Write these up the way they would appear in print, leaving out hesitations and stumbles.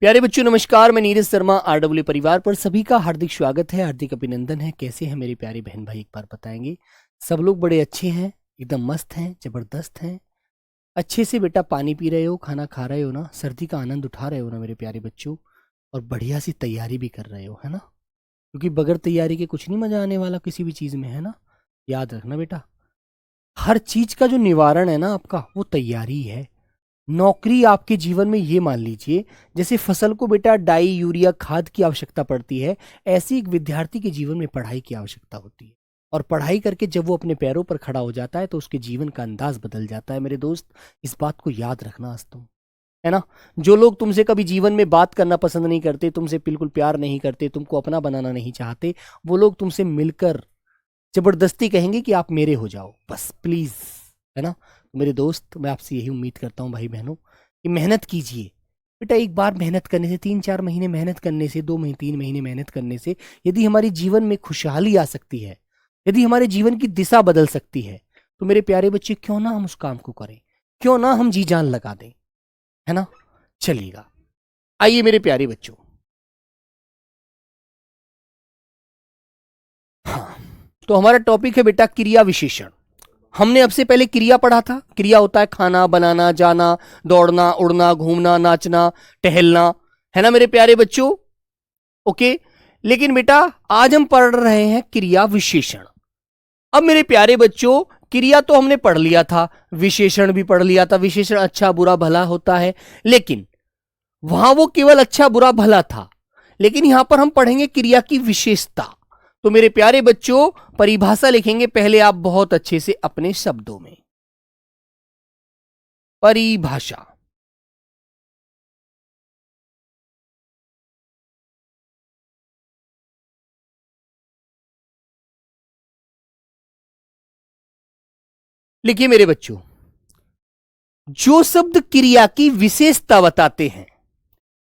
प्यारे बच्चों नमस्कार। मैं नीरज शर्मा आरडब्ल्यू परिवार पर सभी का हार्दिक स्वागत है, हार्दिक अभिनंदन है। कैसे हैं मेरे प्यारे बहन भाई, एक बार बताएंगे। सब लोग बड़े अच्छे हैं, एकदम मस्त हैं, जबरदस्त हैं। अच्छे से बेटा पानी पी रहे हो, खाना खा रहे हो ना, सर्दी का आनंद उठा रहे हो ना मेरे प्यारे बच्चों, और बढ़िया सी तैयारी भी कर रहे हो, है ना। क्योंकि बगैर तैयारी के कुछ नहीं मजा आने वाला किसी भी चीज में, है ना। याद रखना बेटा, हर चीज का जो निवारण है ना आपका, वो तैयारी है। नौकरी आपके जीवन में, ये मान लीजिए जैसे फसल को बेटा डाई यूरिया खाद की आवश्यकता पड़ती है, ऐसी एक विद्यार्थी के जीवन में पढ़ाई की आवश्यकता होती है। और पढ़ाई करके जब वो अपने पैरों पर खड़ा हो जाता है तो उसके जीवन का अंदाज बदल जाता है मेरे दोस्त। इस बात को याद रखना आज तुम, है ना। जो लोग तुमसे कभी जीवन में बात करना पसंद नहीं करते, तुमसे बिल्कुल प्यार नहीं करते, तुमको अपना बनाना नहीं चाहते, वो लोग तुमसे मिलकर जबरदस्ती कहेंगे कि आप मेरे हो जाओ बस प्लीज, है ना। मेरे दोस्त, मैं आपसे यही उम्मीद करता हूँ भाई बहनों कि मेहनत कीजिए बेटा। एक बार मेहनत करने से, 3-4 महीने मेहनत करने से, 2 महीने 3 महीने मेहनत करने से यदि हमारे जीवन में खुशहाली आ सकती है, यदि हमारे जीवन की दिशा बदल सकती है, तो मेरे प्यारे बच्चे क्यों ना हम उस काम को करें, क्यों ना हम जी जान लगा दें, है ना। चलिएगा, आइए मेरे प्यारे बच्चों। हाँ, तो हमारा टॉपिक है बेटा क्रिया विशेषण। हमने अब से पहले क्रिया पढ़ा था। क्रिया होता है खाना, बनाना, जाना, दौड़ना, उड़ना, घूमना, नाचना, टहलना, है ना मेरे प्यारे बच्चों। ओके, लेकिन बेटा आज हम पढ़ रहे हैं क्रिया विशेषण। अब मेरे प्यारे बच्चों, क्रिया तो हमने पढ़ लिया था, विशेषण भी पढ़ लिया था। विशेषण अच्छा बुरा भला होता है, लेकिन वहां वो केवल अच्छा बुरा भला था, लेकिन यहां पर हम पढ़ेंगे क्रिया की विशेषता। तो मेरे प्यारे बच्चों, परिभाषा लिखेंगे पहले आप बहुत अच्छे से अपने शब्दों में। परिभाषा, लिखिए मेरे बच्चों, जो शब्द क्रिया की विशेषता बताते हैं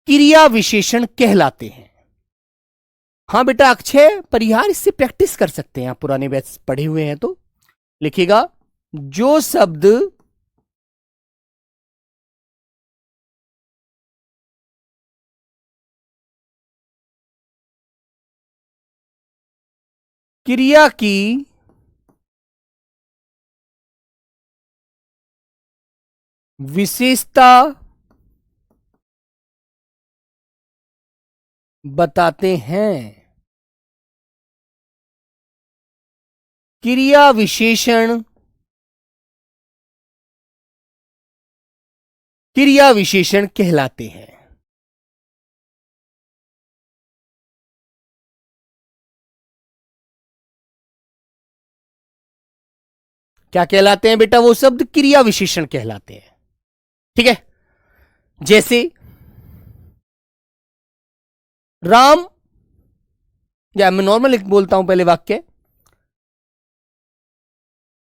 क्रिया विशेषण कहलाते हैं। हां बेटा अक्षय परिहार, इससे प्रैक्टिस कर सकते हैं आप, पुराने बैच पढ़े हुए हैं तो। लिखिएगा, जो शब्द क्रिया की विशेषता बताते हैं, क्रिया विशेषण क्रिया विशेषण कहलाते हैं। क्या कहलाते हैं बेटा वो शब्द? क्रिया विशेषण कहलाते हैं। ठीक है, जैसे राम, या मैं नॉर्मल एक बोलता हूं पहले वाक्य,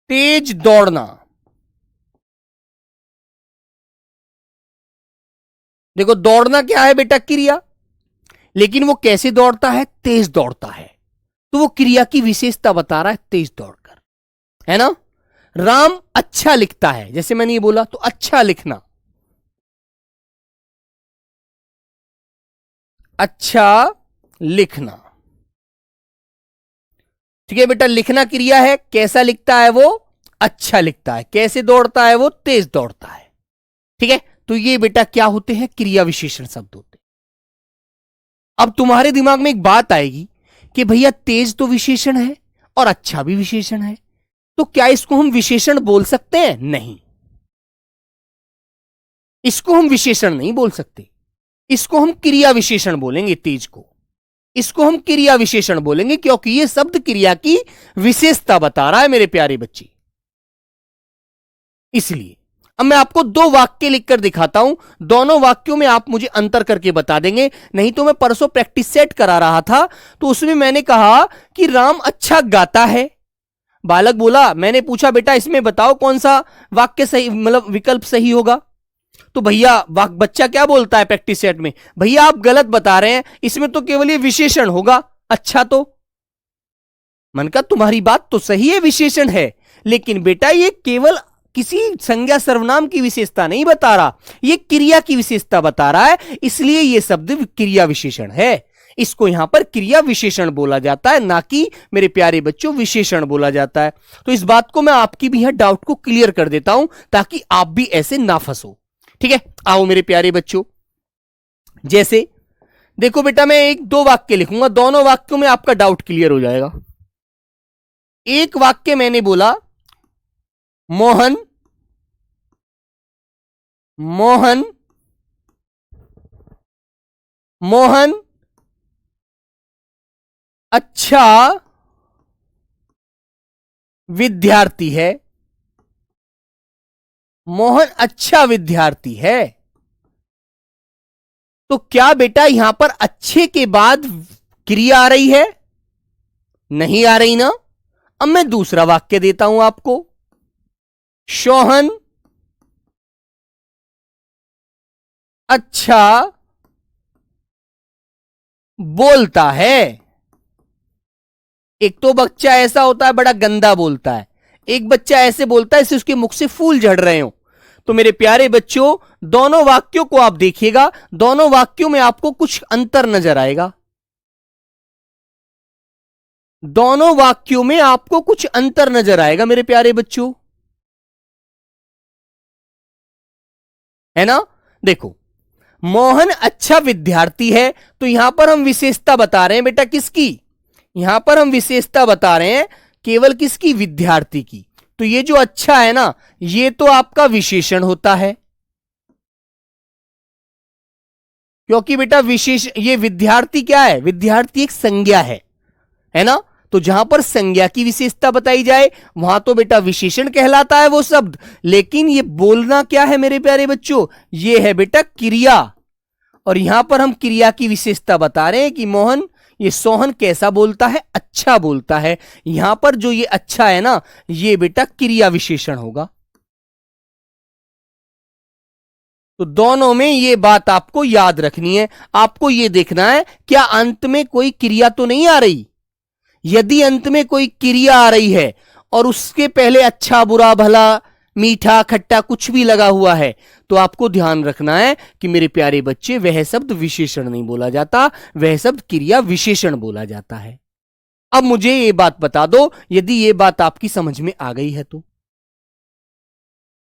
तेज दौड़ना। देखो दौड़ना क्या है बेटा? क्रिया, लेकिन वो कैसे दौड़ता है? तेज दौड़ता है, तो वो क्रिया की विशेषता बता रहा है, तेज दौड़कर, है ना। राम अच्छा लिखता है, जैसे मैंने ये बोला, तो अच्छा लिखना, अच्छा लिखना। ठीक है बेटा, लिखना क्रिया है, कैसा लिखता है वो? अच्छा लिखता है। कैसे दौड़ता है वो? तेज दौड़ता है। ठीक है, तो ये बेटा क्या होते हैं? क्रिया विशेषण शब्द होते हैं। अब तुम्हारे दिमाग में एक बात आएगी कि भैया तेज तो विशेषण है और अच्छा भी विशेषण है, तो क्या इसको हम विशेषण बोल सकते हैं? नहीं, इसको हम विशेषण नहीं बोल सकते, इसको हम क्रिया विशेषण बोलेंगे। तेज को, इसको हम क्रिया विशेषण बोलेंगे, क्योंकि यह शब्द क्रिया की विशेषता बता रहा है मेरे प्यारे बच्चे। इसलिए अब मैं आपको 2 वाक्य लिखकर दिखाता हूं, दोनों वाक्यों में आप मुझे अंतर करके बता देंगे। नहीं तो मैं परसों प्रैक्टिस सेट करा रहा था, तो उसमें मैंने कहा कि राम अच्छा गाता है। बालक बोला, मैंने पूछा बेटा इसमें बताओ कौन सा वाक्य सही, मतलब विकल्प सही होगा। तो भैया बच्चा क्या बोलता है प्रैक्टिस सेट में? भैया आप गलत बता रहे हैं, इसमें तो केवल ये विशेषण होगा। अच्छा, तो मन का तुम्हारी बात तो सही है, विशेषण है, लेकिन बेटा ये केवल किसी संज्ञा सर्वनाम की विशेषता नहीं बता रहा, ये क्रिया की विशेषता बता रहा है, इसलिए ये शब्द क्रिया विशेषण है। इसको यहां पर क्रिया विशेषण बोला जाता है, ना कि मेरे प्यारे बच्चों विशेषण बोला जाता है। तो इस बात को मैं आपकी भी यहां डाउट को क्लियर कर देता हूं ताकि आप भी ऐसे ना फंसो। ठीक है, आओ मेरे प्यारे बच्चों, जैसे देखो बेटा, मैं एक दो वाक्य लिखूंगा, दोनों वाक्यों में आपका डाउट क्लियर हो जाएगा। एक वाक्य मैंने बोला, मोहन मोहन मोहन अच्छा विद्यार्थी है। मोहन अच्छा विद्यार्थी है। तो क्या बेटा यहां पर अच्छे के बाद क्रिया आ रही है? नहीं आ रही ना। अब मैं दूसरा वाक्य देता हूं आपको, शोहन अच्छा बोलता है। एक तो बच्चा ऐसा होता है बड़ा गंदा बोलता है, एक बच्चा ऐसे बोलता है जैसे उसके मुख से फूल झड़ रहे हो। तो मेरे प्यारे बच्चों, दोनों वाक्यों को आप देखिएगा, दोनों वाक्यों में आपको कुछ अंतर नजर आएगा। दोनों वाक्यों में आपको कुछ अंतर नजर आएगा मेरे प्यारे बच्चों, है ना। देखो, मोहन अच्छा विद्यार्थी है, तो यहां पर हम विशेषता बता रहे हैं बेटा किसकी? यहां पर हम विशेषता बता रहे हैं केवल किसकी? विद्यार्थी की। तो ये जो अच्छा है ना, ये तो आपका विशेषण होता है, क्योंकि बेटा विशेष ये विद्यार्थी क्या है? विद्यार्थी एक संज्ञा है ना। तो जहां पर संज्ञा की विशेषता बताई जाए वहां तो बेटा विशेषण कहलाता है वो शब्द। लेकिन ये बोलना क्या है मेरे प्यारे बच्चों? ये है बेटा क्रिया। और यहां पर हम क्रिया की विशेषता बता रहे हैं कि मोहन ये सोहन कैसा बोलता है? अच्छा बोलता है। यहां पर जो ये अच्छा है ना, ये बेटा क्रिया विशेषण होगा। तो दोनों में ये बात आपको याद रखनी है। आपको ये देखना है क्या अंत में कोई क्रिया तो नहीं आ रही। यदि अंत में कोई क्रिया आ रही है और उसके पहले अच्छा बुरा भला मीठा खट्टा कुछ भी लगा हुआ है, तो आपको ध्यान रखना है कि मेरे प्यारे बच्चे वह शब्द विशेषण नहीं बोला जाता, वह शब्द क्रिया विशेषण बोला जाता है। अब मुझे ये बात बता दो, यदि ये बात आपकी समझ में आ गई है तो।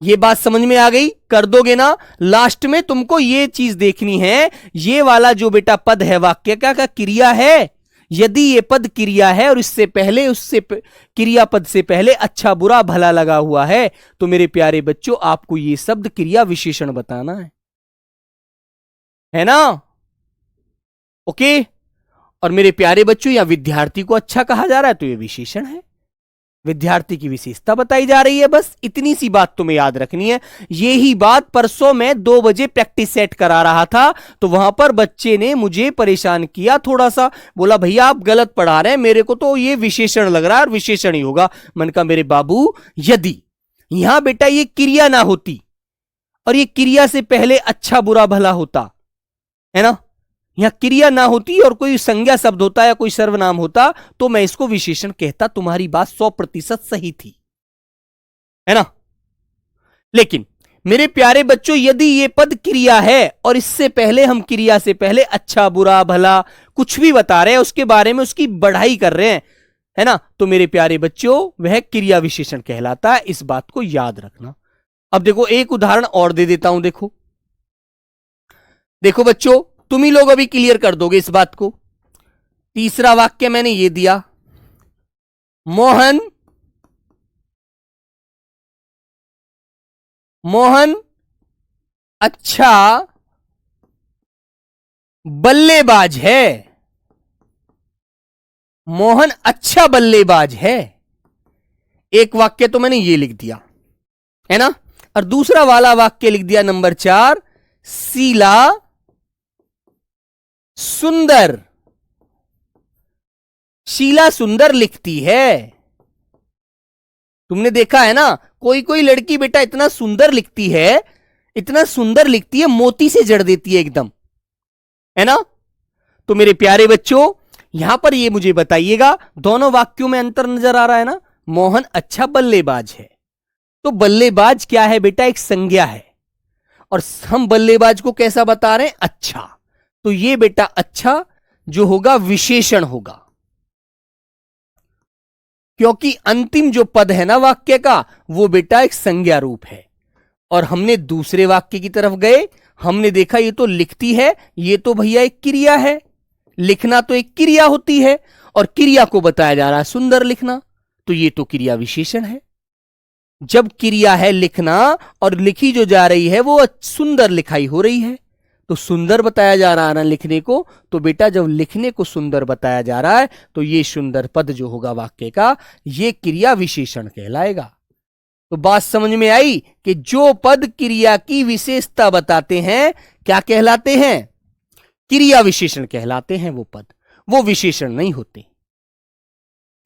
ये बात समझ में आ गई? कर दोगे ना? लास्ट में तुमको ये चीज देखनी है, ये वाला जो बेटा पद है वाक्य का क्रिया है। यदि ये पद क्रिया है और इससे पहले उससे क्रिया पद से पहले अच्छा बुरा भला लगा हुआ है, तो मेरे प्यारे बच्चों आपको ये शब्द क्रिया विशेषण बताना है ना। ओके। और मेरे प्यारे बच्चों, या विद्यार्थी को अच्छा कहा जा रहा है तो ये विशेषण है, विद्यार्थी की विशेषता बताई जा रही है। बस इतनी सी बात तुम्हें याद रखनी है। यही बात परसों मैं 2 बजे प्रैक्टिस सेट करा रहा था, तो वहां पर बच्चे ने मुझे परेशान किया थोड़ा सा, बोला भैया आप गलत पढ़ा रहे हैं, मेरे को तो ये विशेषण लग रहा है और विशेषण ही होगा। मैंने कहा मेरे बाबू, यदि यहां बेटा ये क्रिया ना होती और ये क्रिया से पहले अच्छा बुरा भला होता, है ना, यहां क्रिया ना होती और कोई संज्ञा शब्द होता या कोई सर्वनाम होता, तो मैं इसको विशेषण कहता। तुम्हारी बात 100% सही थी, है ना। लेकिन मेरे प्यारे बच्चों, यदि ये पद क्रिया है और इससे पहले हम क्रिया से पहले अच्छा बुरा भला कुछ भी बता रहे हैं, उसके बारे में उसकी बढ़ाई कर रहे हैं, है ना, तो मेरे प्यारे बच्चों वह क्रिया विशेषण कहलाता है। इस बात को याद रखना। अब देखो एक उदाहरण और दे देता हूं। देखो देखो बच्चों, तुम ही लोग अभी क्लियर कर दोगे इस बात को। तीसरा वाक्य मैंने ये दिया, मोहन अच्छा बल्लेबाज है। मोहन अच्छा बल्लेबाज है। एक वाक्य तो मैंने ये लिख दिया, है ना। और दूसरा वाला वाक्य लिख दिया नंबर 4, शीला सुंदर, शीला सुंदर लिखती है। तुमने देखा है ना, कोई कोई लड़की बेटा इतना सुंदर लिखती है, इतना सुंदर लिखती है, मोती से जड़ देती है एकदम, है ना। तो मेरे प्यारे बच्चों, यहां पर ये मुझे बताइएगा, दोनों वाक्यों में अंतर नजर आ रहा है ना। मोहन अच्छा बल्लेबाज है, तो बल्लेबाज क्या है बेटा? एक संज्ञा है, और हम बल्लेबाज को कैसा बता रहे हैं? अच्छा। तो ये बेटा अच्छा जो होगा विशेषण होगा, क्योंकि अंतिम जो पद है ना वाक्य का, वो बेटा एक संज्ञा रूप है। और हमने दूसरे वाक्य की तरफ गए, हमने देखा ये तो लिखती है, ये तो भैया एक क्रिया है। लिखना तो एक क्रिया होती है, और क्रिया को बताया जा रहा है सुंदर लिखना, तो ये तो क्रिया विशेषण है। जब क्रिया है लिखना, और लिखी जो जा रही है वो सुंदर लिखाई हो रही है, तो सुंदर बताया जा रहा है ना लिखने को। तो बेटा जब लिखने को सुंदर बताया जा रहा है, तो ये सुंदर पद जो होगा वाक्य का, ये क्रिया विशेषण कहलाएगा। तो बात समझ में आई कि जो पद क्रिया की विशेषता बताते हैं क्या कहलाते हैं? क्रिया विशेषण कहलाते हैं वो पद, वो विशेषण नहीं होते,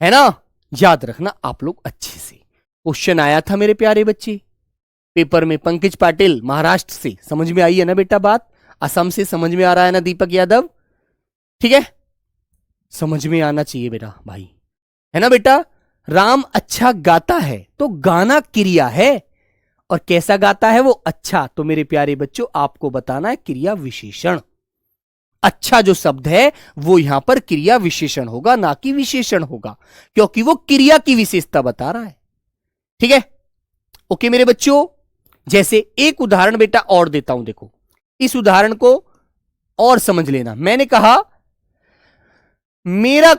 है ना? याद रखना आप लोग अच्छे से। क्वेश्चन आया था मेरे प्यारे बच्चे पेपर में, पंकज पाटिल महाराष्ट्र से। समझ में आई है ना बेटा बात? असम से समझ में आ रहा है ना दीपक यादव? ठीक है, समझ में आना चाहिए बेटा भाई, है ना बेटा? राम अच्छा गाता है, तो गाना क्रिया है, और कैसा गाता है वो? अच्छा। तो मेरे प्यारे बच्चों आपको बताना है क्रिया विशेषण। अच्छा जो शब्द है वो यहां पर क्रिया विशेषण होगा, ना कि विशेषण होगा, क्योंकि वो क्रिया की विशेषता बता रहा है। ठीक है, ओके मेरे बच्चों। जैसे एक उदाहरण बेटा और देता हूं, देखो इस उदाहरण को और समझ लेना। मैंने कहा मेरा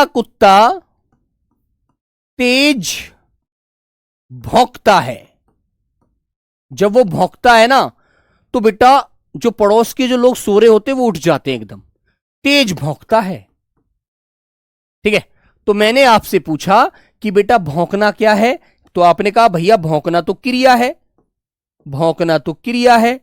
कुत्ता तेज भौंकता है। जब वो भौंकता है ना, तो बेटा जो पड़ोस के जो लोग सो रहे होते हैं वो उठ जाते हैं, एकदम तेज भौंकता है। ठीक है, तो मैंने आपसे पूछा कि बेटा भौंकना क्या है? तो आपने कहा भैया भौंकना तो क्रिया है, भौंकना तो क्रिया है।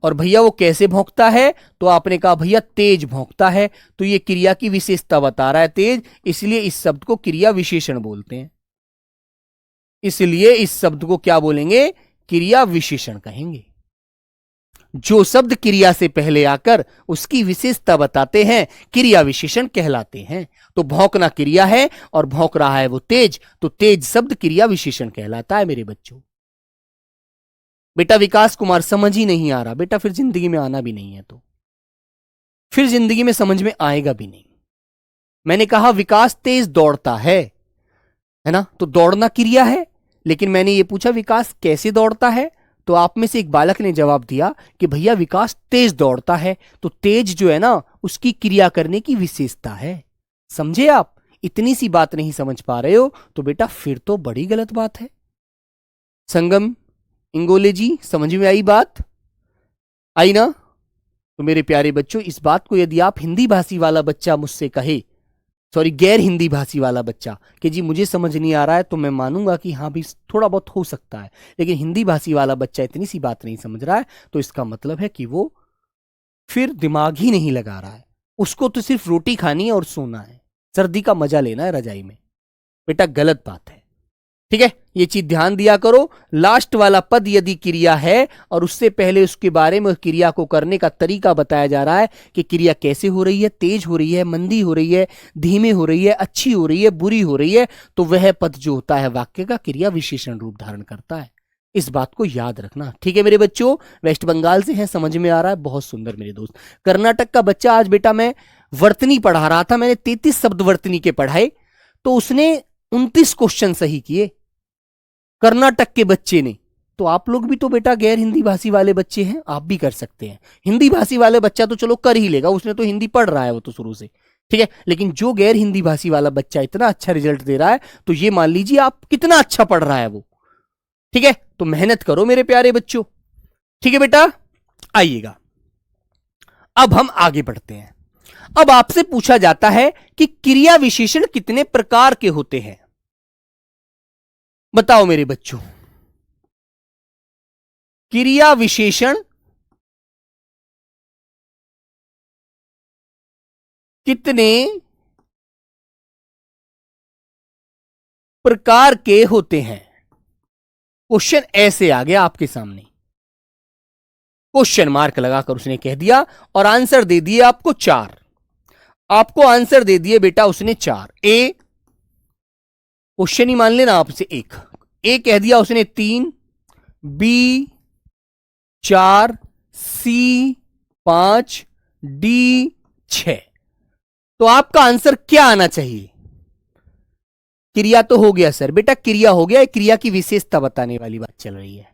और भैया वो कैसे भौंकता है? तो आपने कहा भैया तेज भौंकता है। तो ये क्रिया की विशेषता बता रहा है तेज, इसलिए इस शब्द को क्रिया विशेषण बोलते हैं। इसलिए इस शब्द को क्या बोलेंगे? क्रिया विशेषण कहेंगे। जो शब्द क्रिया से पहले आकर उसकी विशेषता बताते हैं क्रिया विशेषण कहलाते हैं। तो भौंकना क्रिया है और भौंक रहा है वो तेज, तो तेज शब्द क्रिया विशेषण कहलाता है मेरे बच्चों। बेटा विकास कुमार समझ ही नहीं आ रहा बेटा, फिर जिंदगी में आना भी नहीं है, तो फिर जिंदगी में समझ में आएगा भी नहीं। मैंने कहा विकास तेज दौड़ता है ना? तो दौड़ना क्रिया है, लेकिन मैंने ये पूछा विकास कैसे दौड़ता है? तो आप में से एक बालक ने जवाब दिया कि भैया विकास तेज दौड़ता है। तो तेज जो है ना उसकी क्रिया करने की विशेषता है। समझे आप? इतनी सी बात नहीं समझ पा रहे हो तो बेटा फिर तो बड़ी गलत बात है। संगम इंगोले जी समझ में आई बात? आई ना? तो मेरे प्यारे बच्चों इस बात को यदि आप हिंदी भाषी वाला बच्चा मुझसे कहे, सॉरी गैर हिंदी भाषी वाला बच्चा, कि जी मुझे समझ नहीं आ रहा है, तो मैं मानूंगा कि हाँ भी थोड़ा बहुत हो सकता है। लेकिन हिंदी भाषी वाला बच्चा इतनी सी बात नहीं समझ रहा है, तो इसका मतलब है कि वो फिर दिमाग ही नहीं लगा रहा है। उसको तो सिर्फ रोटी खानी है और सोना है, सर्दी का मजा लेना है रजाई में। बेटा गलत बात है। ठीक है, ये चीज ध्यान दिया करो। लास्ट वाला पद यदि क्रिया है और उससे पहले उसके बारे में क्रिया को करने का तरीका बताया जा रहा है कि क्रिया कैसे हो रही है, तेज हो रही है, मंदी हो रही है, धीमे हो रही है, अच्छी हो रही है, बुरी हो रही है, तो वह पद जो होता है वाक्य का क्रिया विशेषण रूप धारण करता है। इस बात को याद रखना। ठीक है मेरे बच्चों, वेस्ट बंगाल से हैं, समझ में आ रहा है, बहुत सुंदर मेरे दोस्त। कर्नाटक का बच्चा, आज बेटा मैं वर्तनी पढ़ा रहा था, मैंने 33 शब्द वर्तनी के पढ़ाए, तो उसने 29 क्वेश्चन सही किए कर्नाटक के बच्चे ने। तो आप लोग भी तो बेटा गैर हिंदी भाषी वाले बच्चे हैं, आप भी कर सकते हैं। हिंदी भाषी वाले बच्चा तो चलो कर ही लेगा, उसने तो हिंदी पढ़ रहा है वो तो शुरू से, ठीक है। लेकिन जो गैर हिंदी भाषी वाला बच्चा इतना अच्छा रिजल्ट दे रहा है, तो ये मान लीजिए आप कितना अच्छा पढ़ रहा है वो, ठीक है। तो मेहनत करो मेरे प्यारे बच्चों, ठीक है बेटा। आइएगा, अब हम आगे बढ़ते हैं। अब आपसे पूछा जाता है कि क्रिया विशेषण कितने प्रकार के होते हैं, बताओ मेरे बच्चों। क्रिया विशेषण कितने प्रकार के होते हैं? क्वेश्चन ऐसे आ गया आपके सामने, क्वेश्चन मार्क लगाकर उसने कह दिया और आंसर दे दिए आपको 4। आपको आंसर दे दिए बेटा उसने 4। ए क्वेश्चन ही मान लेना आपसे एक ए कह दिया उसने 3, बी 4, सी 5, डी 6। तो आपका आंसर क्या आना चाहिए? क्रिया तो हो गया सर। बेटा क्रिया हो गया, क्रिया की विशेषता बताने वाली बात चल रही है।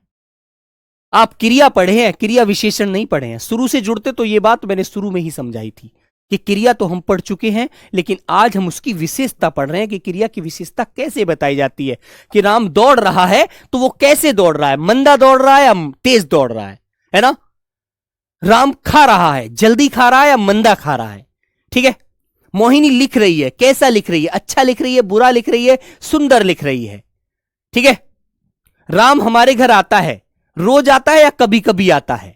आप क्रिया पढ़े हैं, क्रिया विशेषण नहीं पढ़े हैं। शुरू से जुड़ते तो ये बात मैंने शुरू में ही समझाई थी कि क्रिया तो हम पढ़ चुके हैं, लेकिन आज हम उसकी विशेषता पढ़ रहे हैं कि क्रिया की विशेषता कैसे बताई जाती है। कि राम दौड़ रहा है तो वो कैसे दौड़ रहा है, मंदा दौड़ रहा है या तेज दौड़ रहा है ना। राम खा रहा है, जल्दी खा रहा है या मंदा खा रहा है। ठीक है। मोहिनी लिख रही है, कैसा लिख रही है, अच्छा लिख रही है, बुरा लिख रही है, सुंदर लिख रही है। ठीक है। राम हमारे घर आता है, रोज आता है या कभी कभी आता है,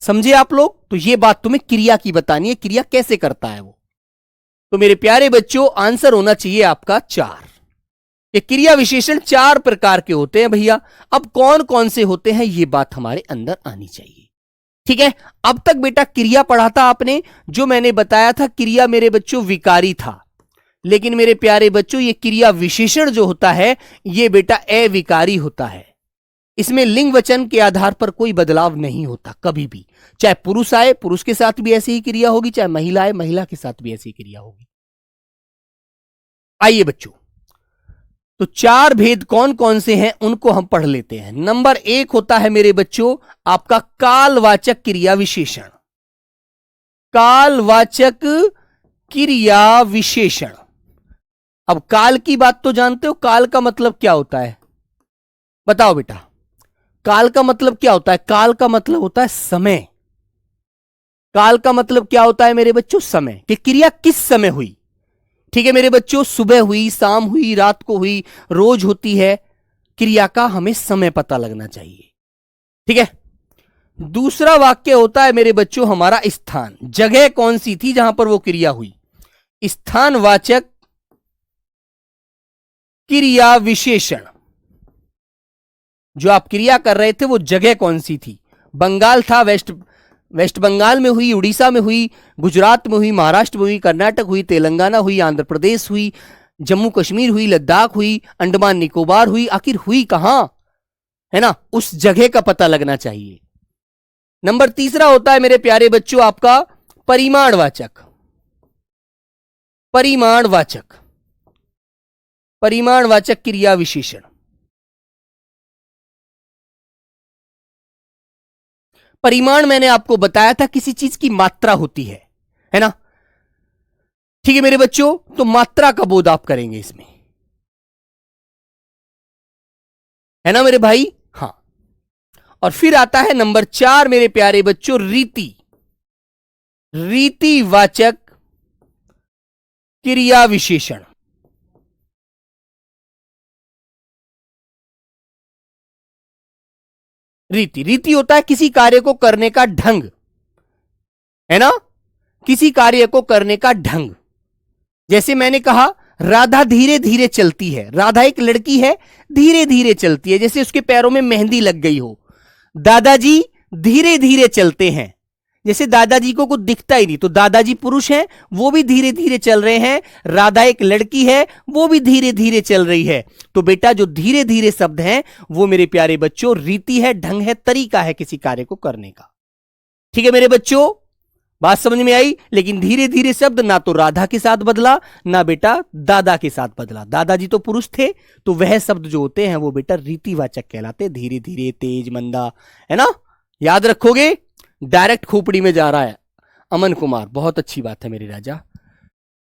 समझे आप लोग। तो यह बात तुम्हें क्रिया की बतानी है, क्रिया कैसे करता है वो। तो मेरे प्यारे बच्चों आंसर होना चाहिए आपका 4। ये क्रिया विशेषण 4 प्रकार के होते हैं भैया। अब कौन कौन से होते हैं ये बात हमारे अंदर आनी चाहिए। ठीक है। अब तक बेटा क्रिया पढ़ा था आपने, जो मैंने बताया था क्रिया मेरे बच्चों विकारी था, लेकिन मेरे प्यारे बच्चों ये क्रिया विशेषण जो होता है ये बेटा अविकारी होता है। इसमें लिंग वचन के आधार पर कोई बदलाव नहीं होता कभी भी। चाहे पुरुष आए, पुरुष के साथ भी ऐसी ही क्रिया होगी, चाहे महिला आए, महिला के साथ भी ऐसी क्रिया होगी। आइए बच्चों, तो 4 भेद कौन कौन से हैं उनको हम पढ़ लेते हैं। नंबर 1 होता है मेरे बच्चों आपका कालवाचक क्रिया विशेषण। कालवाचक क्रिया विशेषण। अब काल की बात तो जानते हो, काल का मतलब क्या होता है बताओ बेटा। काल का मतलब क्या होता है? काल का मतलब होता है समय। काल का मतलब क्या होता है मेरे बच्चों? समय। कि क्रिया किस समय हुई। ठीक है मेरे बच्चों, सुबह हुई, शाम हुई, रात को हुई, रोज होती है। क्रिया का हमें समय पता लगना चाहिए। ठीक है। दूसरा वाक्य होता है मेरे बच्चों हमारा स्थान। जगह कौन सी थी जहां पर वो क्रिया हुई। स्थानवाचक क्रिया विशेषण। जो आप क्रिया कर रहे थे वो जगह कौन सी थी। बंगाल था, वेस्ट बंगाल में हुई, उड़ीसा में हुई, गुजरात में हुई, महाराष्ट्र में हुई, कर्नाटक हुई, तेलंगाना हुई, आंध्र प्रदेश हुई, जम्मू कश्मीर हुई, लद्दाख हुई, अंडमान निकोबार हुई, आखिर हुई कहां, है ना। उस जगह का पता लगना चाहिए। नंबर 3 होता है मेरे प्यारे बच्चों आपका परिमाणवाचक। परिमाणवाचक परिमाणवाचक क्रिया विशेषण। परिमाण मैंने आपको बताया था किसी चीज की मात्रा होती है ना। ठीक है मेरे बच्चों, तो मात्रा का बोध आप करेंगे इसमें, है ना मेरे भाई। हां। और फिर आता है नंबर 4 मेरे प्यारे बच्चों रीति। रीतिवाचक क्रिया विशेषण। रीति होता है किसी कार्य को करने का ढंग, है ना। किसी कार्य को करने का ढंग। जैसे मैंने कहा राधा धीरे धीरे चलती है। राधा एक लड़की है, धीरे धीरे चलती है, जैसे उसके पैरों में मेहंदी लग गई हो। दादाजी धीरे धीरे चलते हैं, जैसे दादाजी को कुछ दिखता ही नहीं, तो दादाजी पुरुष हैं, वो भी धीरे धीरे चल रहे हैं। राधा एक लड़की है, वो भी धीरे धीरे चल रही है। तो बेटा जो धीरे धीरे शब्द हैं वो मेरे प्यारे बच्चों रीति है, ढंग है, तरीका है किसी कार्य को करने का। ठीक है मेरे बच्चों, बात समझ में आई। लेकिन धीरे धीरे शब्द ना तो राधा के साथ बदला, ना बेटा दादा के साथ बदला। दादाजी तो पुरुष थे, तो वह शब्द जो होते हैं वो बेटा रीतिवाचक कहलाते। धीरे धीरे, तेज, मंदा, है ना। याद रखोगे। डायरेक्ट खोपड़ी में जा रहा है अमन कुमार, बहुत अच्छी बात है मेरे राजा।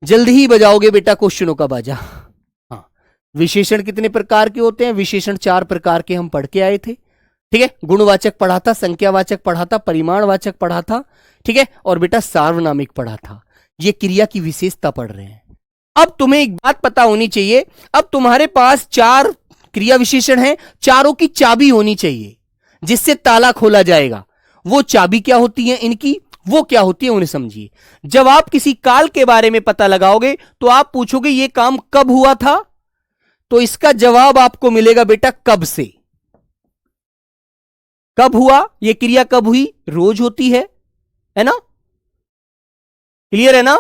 जल्दी ही बजाओगे बेटा क्वेश्चनों का बाजा। हाँ। विशेषण कितने प्रकार के होते हैं? विशेषण 4 प्रकार के हम पढ़ के आए थे। ठीक है। गुणवाचक पढ़ा था, संख्यावाचक पढ़ा था, परिमाणवाचक पढ़ा था, ठीक है, और बेटा सार्वनामिक पढ़ा था। ये क्रिया की विशेषता पढ़ रहे हैं। अब तुम्हें एक बात पता होनी चाहिए, अब तुम्हारे पास 4 क्रिया विशेषण हैं, चारों की चाबी होनी चाहिए जिससे ताला खोला जाएगा। वो चाबी क्या होती है इनकी, वो क्या होती है उन्हें समझिए। जब आप किसी काल के बारे में पता लगाओगे तो आप पूछोगे ये काम कब हुआ था, तो इसका जवाब आपको मिलेगा बेटा कब से। कब हुआ, ये क्रिया कब हुई, रोज होती है ना। क्लियर है ना।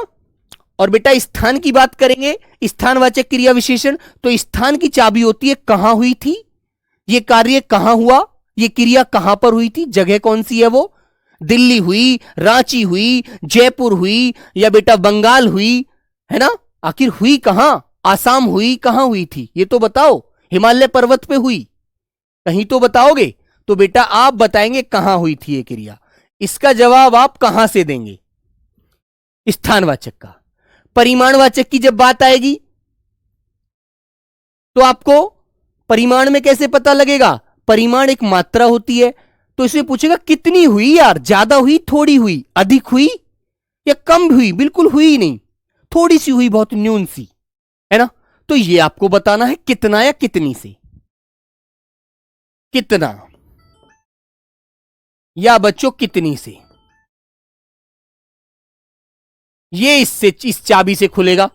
और बेटा स्थान की बात करेंगे, स्थानवाचक क्रिया विशेषण, तो स्थान की चाबी होती है कहां हुई थी, ये कार्य कहां हुआ, ये क्रिया कहां पर हुई थी, जगह कौन सी है वो, दिल्ली हुई, रांची हुई, जयपुर हुई, या बेटा बंगाल हुई, है ना, आखिर हुई कहां, आसाम हुई, कहां हुई थी ये तो बताओ, हिमालय पर्वत पे हुई, कहीं तो बताओगे। तो बेटा आप बताएंगे कहां हुई थी ये क्रिया, इसका जवाब आप कहां से देंगे, स्थानवाचक का। परिमाणवाचक की जब बात आएगी तो आपको परिमाण में कैसे पता लगेगा, परिमाण एक मात्रा होती है, तो इसमें पूछेगा कितनी हुई यार, ज्यादा हुई, थोड़ी हुई, अधिक हुई या कम हुई, बिल्कुल हुई नहीं, थोड़ी सी हुई, बहुत न्यून सी, है ना। तो ये आपको बताना है कितना या कितनी से, कितना या बच्चों कितनी से, ये इससे, इस चाबी से खुलेगा,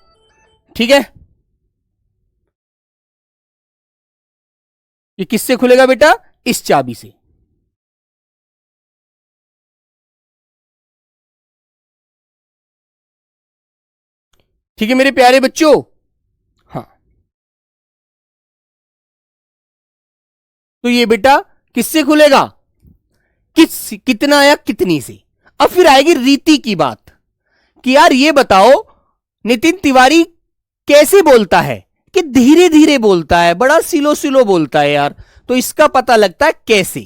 ठीक है। ये किससे खुलेगा बेटा, इस चाबी से। ठीक है मेरे प्यारे बच्चों, हाँ। तो ये बेटा किससे खुलेगा, कितना या कितनी से। अब फिर आएगी रीति की बात कि यार ये बताओ नितिन तिवारी कैसे बोलता है, कि धीरे धीरे बोलता है, बड़ा सिलो सिलो बोलता है यार, तो इसका पता लगता है कैसे,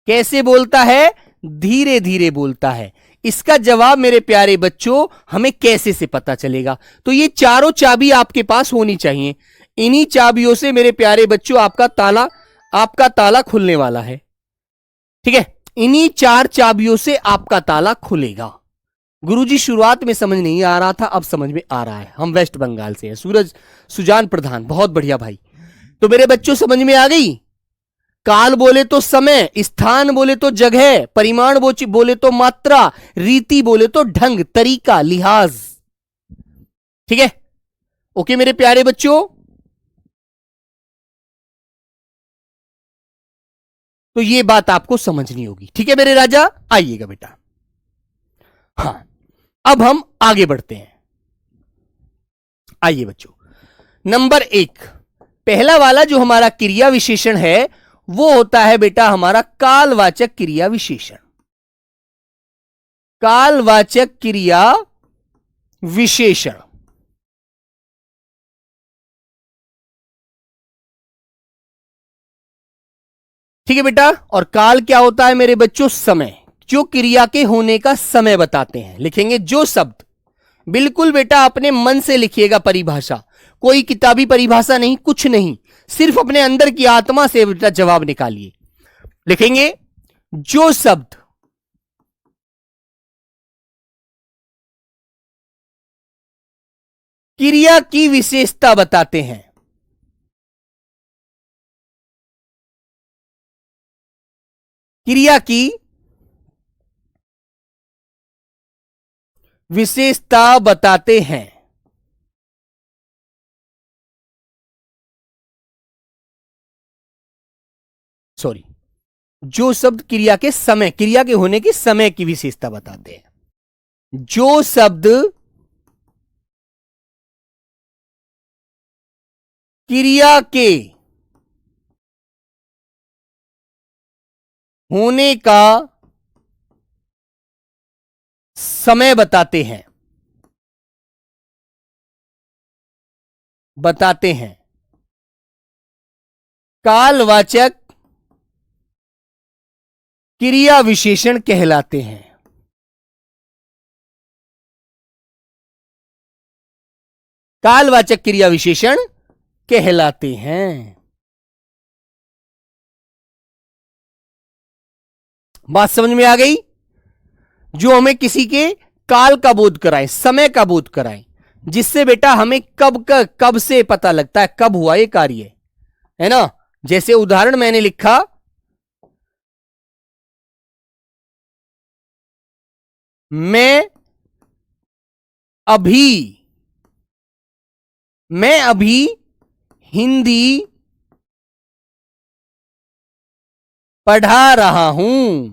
कैसे बोलता है, धीरे धीरे बोलता है। इसका जवाब मेरे प्यारे बच्चों हमें कैसे से पता चलेगा, तो ये चारों चाबी आपके पास होनी चाहिए, इन्हीं चाबियों से मेरे प्यारे बच्चों आपका ताला खुलने वाला है, ठीक है। इन्हीं चार चाबियों से आपका ताला खुलेगा। गुरुजी शुरुआत में समझ नहीं आ रहा था, अब समझ में आ रहा है। हम वेस्ट बंगाल से हैं, सूरज सुजान प्रधान, बहुत बढ़िया भाई। तो मेरे बच्चों समझ में आ गई, काल बोले तो समय, स्थान बोले तो जगह, परिमाण बोले तो मात्रा, रीति बोले तो ढंग, तरीका, लिहाज, ठीक है। ओके मेरे प्यारे बच्चों, तो ये बात आपको समझनी होगी, ठीक है मेरे राजा। आइएगा बेटा, हाँ अब हम आगे बढ़ते हैं। आइए बच्चों, नंबर 1, पहला वाला जो हमारा क्रिया विशेषण है वो होता है बेटा हमारा कालवाचक क्रिया विशेषण। कालवाचक क्रिया विशेषण, ठीक है बेटा। और काल क्या होता है मेरे बच्चों, समय, जो क्रिया के होने का समय बताते हैं। लिखेंगे जो शब्द, बिल्कुल बेटा अपने मन से लिखिएगा परिभाषा, कोई किताबी परिभाषा नहीं, कुछ नहीं, सिर्फ अपने अंदर की आत्मा से बेटा जवाब निकालिए। लिखेंगे जो शब्द क्रिया की विशेषता बताते हैं, क्रिया की विशेषता बताते हैं, सॉरी, जो शब्द क्रिया के समय, क्रिया के होने के समय की विशेषता बताते हैं, जो शब्द क्रिया के होने का समय बताते हैं, कालवाचक क्रिया विशेषण कहलाते हैं। कालवाचक क्रिया विशेषण कहलाते हैं। बात समझ में आ गई, जो हमें किसी के काल का बोध कराए, समय का बोध कराए, जिससे बेटा हमें कब से पता लगता है कब हुआ ये कार्य, है ना। जैसे उदाहरण मैंने लिखा, मैं अभी हिंदी पढ़ा रहा हूं,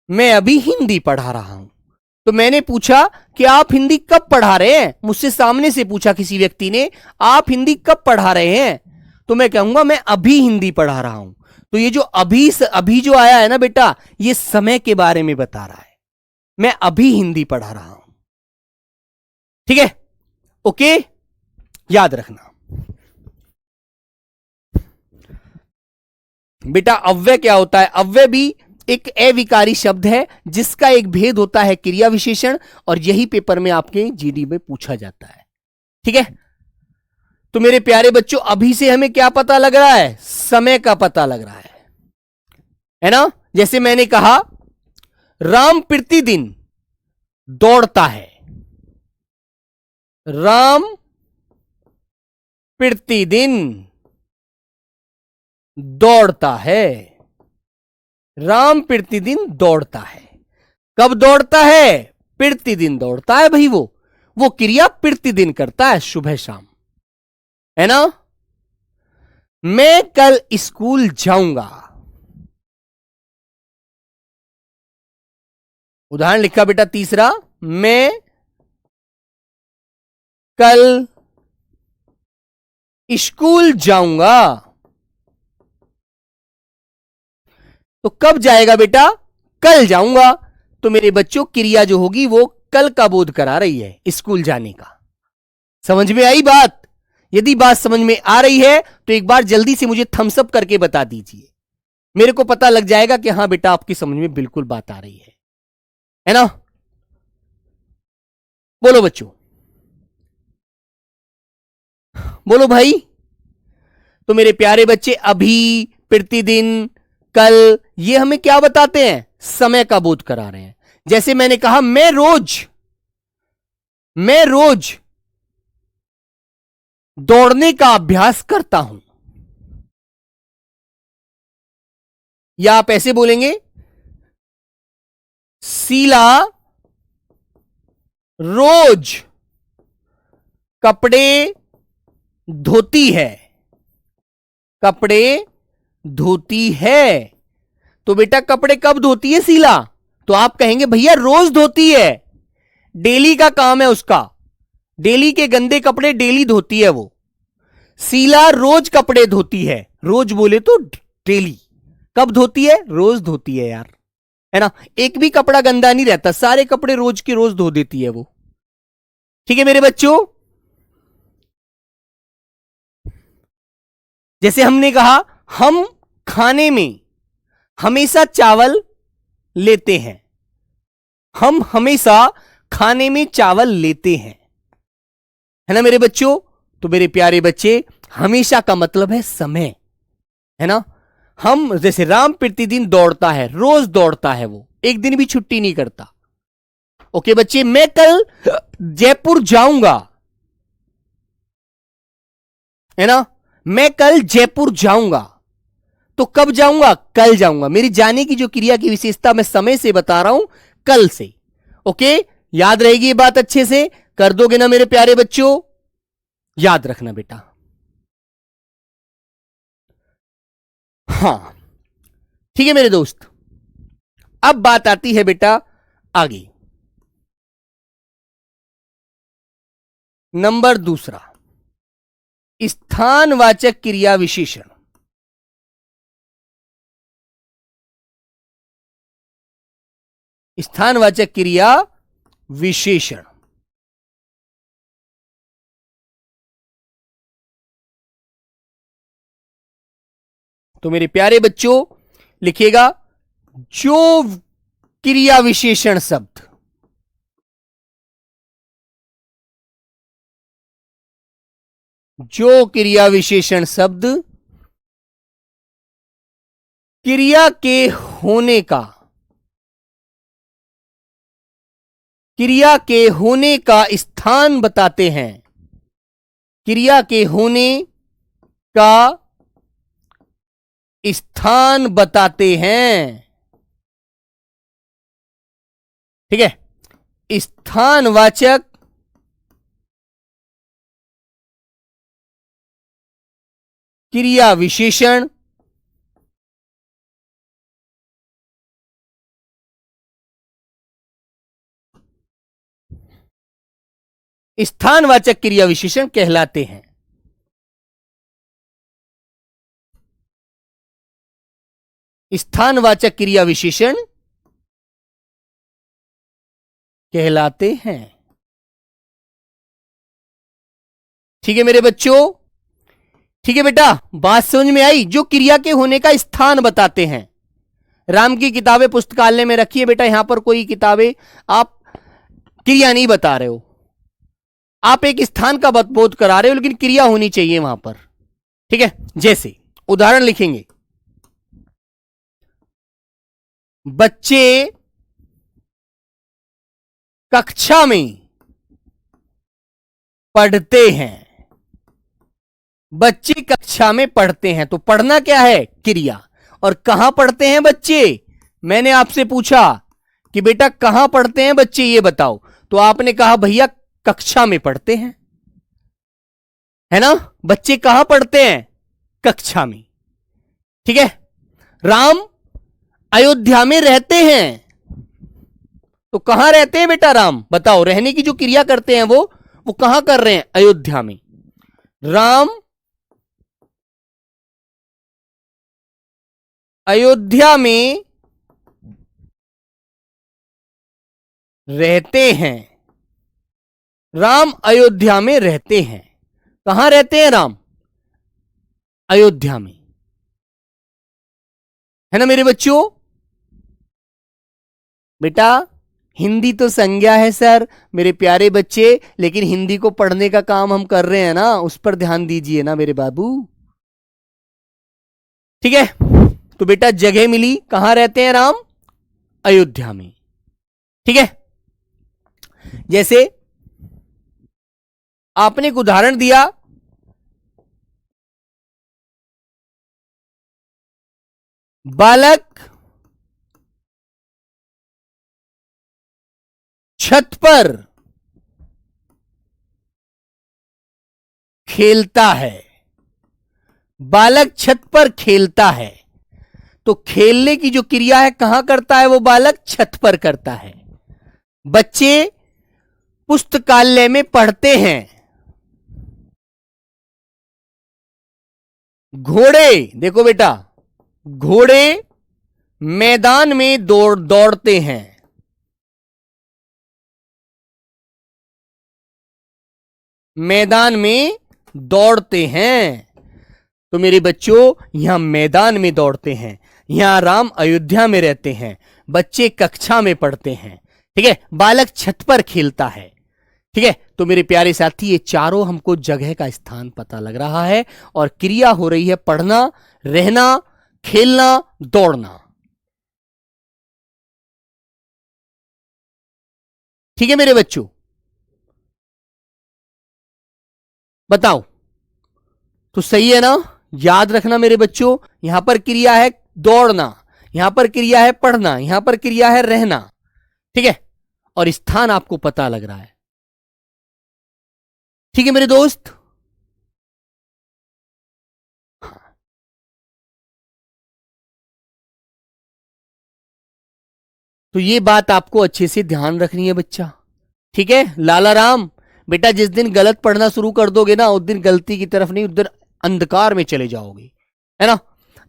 मैं अभी हिंदी पढ़ा रहा हूं। तो मैंने पूछा कि आप हिंदी कब पढ़ा रहे हैं, मुझसे सामने से पूछा किसी व्यक्ति ने, आप हिंदी कब पढ़ा रहे हैं, तो मैं कहूंगा मैं अभी हिंदी पढ़ा रहा हूं। तो ये जो अभी जो आया है ना बेटा, ये समय के बारे में बता रहा है, मैं अभी हिंदी पढ़ा रहा हूं। ठीक है, ओके, याद रखना बेटा। अव्यय क्या होता है? अव्यय भी एक अविकारी शब्द है जिसका एक भेद होता है क्रिया विशेषण, और यही पेपर में आपके जीडी में पूछा जाता है। ठीक है, तो मेरे प्यारे बच्चों, अभी से हमें क्या पता लग रहा है? समय का पता लग रहा है ना। जैसे मैंने कहा, राम प्रतिदिन दौड़ता है, राम प्रतिदिन दौड़ता है, राम प्रतिदिन दौड़ता है। कब दौड़ता है? प्रतिदिन दौड़ता है भाई। वो क्रिया प्रतिदिन करता है, सुबह शाम, है ना। मैं कल स्कूल जाऊंगा। उदाहरण लिखा बेटा तीसरा, मैं कल स्कूल जाऊंगा। तो कब जाएगा बेटा? कल जाऊंगा। तो मेरे बच्चों, क्रिया जो होगी वो कल का बोध करा रही है, स्कूल जाने का। समझ में आई बात? यदि बात समझ में आ रही है तो एक बार जल्दी से मुझे थम्स अप करके बता दीजिए, मेरे को पता लग जाएगा कि हां बेटा आपकी समझ में बिल्कुल बात आ रही है ना। बोलो बच्चों, बोलो भाई। तो मेरे प्यारे बच्चे, अभी, प्रतिदिन, कल, ये हमें क्या बताते हैं? समय का बोध करा रहे हैं। जैसे मैंने कहा, मैं रोज दौड़ने का अभ्यास करता हूं, या आप ऐसे बोलेंगे, शीला रोज कपड़े धोती है, कपड़े धोती है। तो बेटा कपड़े कब धोती है शीला? तो आप कहेंगे भैया रोज धोती है, डेली का काम है उसका, डेली के गंदे कपड़े डेली धोती है वो। शीला रोज कपड़े धोती है, रोज बोले तो डेली। कब धोती है? रोज धोती है यार, है ना। एक भी कपड़ा गंदा नहीं रहता, सारे कपड़े रोज के रोज धो देती है वो। ठीक है मेरे बच्चों, जैसे हमने कहा, हम खाने में हमेशा चावल लेते हैं, हम हमेशा खाने में चावल लेते हैं, है ना मेरे बच्चों। तो मेरे प्यारे बच्चे, हमेशा का मतलब है समय, है ना। हम जैसे राम प्रतिदिन दौड़ता है, रोज दौड़ता है वो, एक दिन भी छुट्टी नहीं करता। ओके बच्चे, मैं कल जयपुर जाऊंगा, है ना। मैं कल जयपुर जाऊंगा। तो कब जाऊंगा? कल जाऊंगा। मेरी जाने की जो क्रिया की विशेषता मैं समय से बता रहा हूं, कल से। ओके, याद रहेगी ये बात? अच्छे से कर दोगे ना मेरे प्यारे बच्चों? याद रखना बेटा। हां, ठीक है मेरे दोस्त। अब बात आती है बेटा आगे, नंबर दूसरा, स्थानवाचक क्रिया विशेषण। स्थानवाचक क्रिया विशेषण। तो मेरे प्यारे बच्चों, लिखिएगा, जो क्रिया विशेषण शब्द, जो क्रिया विशेषण शब्द क्रिया के होने का, क्रिया के होने का स्थान बताते हैं, क्रिया के होने का स्थान बताते हैं, ठीक है। स्थानवाचक क्रिया विशेषण स्थानवाचक क्रिया विशेषण कहलाते हैं। स्थानवाचक क्रिया विशेषण कहलाते हैं। ठीक है मेरे बच्चों, ठीक है बेटा, बात समझ में आई? जो क्रिया के होने का स्थान बताते हैं। राम की किताबें पुस्तकालय में रखिए बेटा, यहां पर कोई किताबें आप क्रिया नहीं बता रहे हो, आप एक स्थान का बोध करा रहे हो, लेकिन क्रिया होनी चाहिए वहां पर। ठीक है, जैसे उदाहरण लिखेंगे, बच्चे कक्षा में पढ़ते हैं। बच्चे कक्षा में पढ़ते हैं, तो पढ़ना क्या है? क्रिया। और कहां पढ़ते हैं बच्चे? मैंने आपसे पूछा कि बेटा कहां पढ़ते हैं बच्चे, ये बताओ, तो आपने कहा भैया कक्षा में पढ़ते हैं, है ना? बच्चे कहां पढ़ते हैं? कक्षा में। ठीक है, राम अयोध्या में रहते हैं, तो कहां रहते हैं बेटा राम? बताओ, रहने की जो क्रिया करते हैं वो कहां कर रहे हैं? अयोध्या में। राम अयोध्या में रहते हैं। राम अयोध्या में रहते हैं। कहां रहते हैं राम? अयोध्या में, है ना मेरे बच्चों? बेटा हिंदी तो संज्ञा है सर मेरे प्यारे बच्चे, लेकिन हिंदी को पढ़ने का काम हम कर रहे हैं ना, उस पर ध्यान दीजिए ना मेरे बाबू। ठीक है, तो बेटा जगह मिली, कहां रहते हैं राम? अयोध्या में। ठीक है, जैसे आपने एक उदाहरण दिया, बालक छत पर खेलता है। बालक छत पर खेलता है, तो खेलने की जो क्रिया है कहां करता है? वो बालक छत पर करता है। बच्चे पुस्तकालय में पढ़ते हैं। घोड़े, देखो बेटा, घोड़े मैदान में दौड़ते हैं। मैदान में दौड़ते हैं, तो मेरे बच्चों यहां मैदान में दौड़ते हैं, यहां राम अयोध्या में रहते हैं, बच्चे कक्षा में पढ़ते हैं। ठीक है, बालक छत पर खेलता है। ठीक है, तो मेरे प्यारे साथी ये चारों हमको जगह का स्थान पता लग रहा है, और क्रिया हो रही है पढ़ना, रहना, खेलना, दौड़ना। ठीक है मेरे बच्चों, बताओ तो सही है ना? याद रखना मेरे बच्चों, यहां पर क्रिया है दौड़ना, यहां पर क्रिया है पढ़ना, यहां पर क्रिया है रहना। ठीक है, और स्थान आपको पता लग रहा है। ठीक है मेरे दोस्त, तो ये बात आपको अच्छे से ध्यान रखनी है बच्चा। ठीक है लाला राम, बेटा जिस दिन गलत पढ़ना शुरू कर दोगे ना, उस दिन गलती की तरफ नहीं, उधर अंधकार में चले जाओगे, है ना?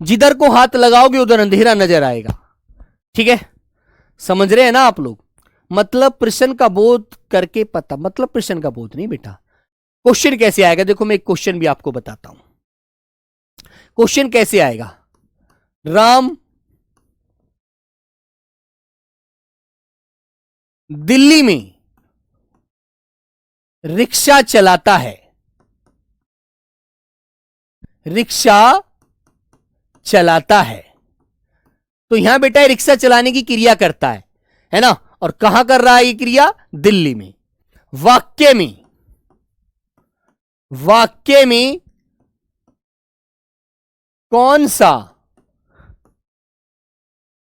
जिधर को हाथ लगाओगे उधर अंधेरा नजर आएगा। ठीक है, समझ रहे हैं ना आप लोग? मतलब प्रश्न का बोध करके पता, मतलब प्रश्न का बोध नहीं बेटा, क्वेश्चन कैसे आएगा? देखो मैं एक क्वेश्चन भी आपको बताता हूं। क्वेश्चन कैसे आएगा? राम दिल्ली में रिक्शा चलाता है। रिक्शा चलाता है, तो यहां बेटा रिक्शा चलाने की क्रिया करता है ना? और कहां कर रहा है ये क्रिया? दिल्ली में। वाक्य में, वाक्य में कौन सा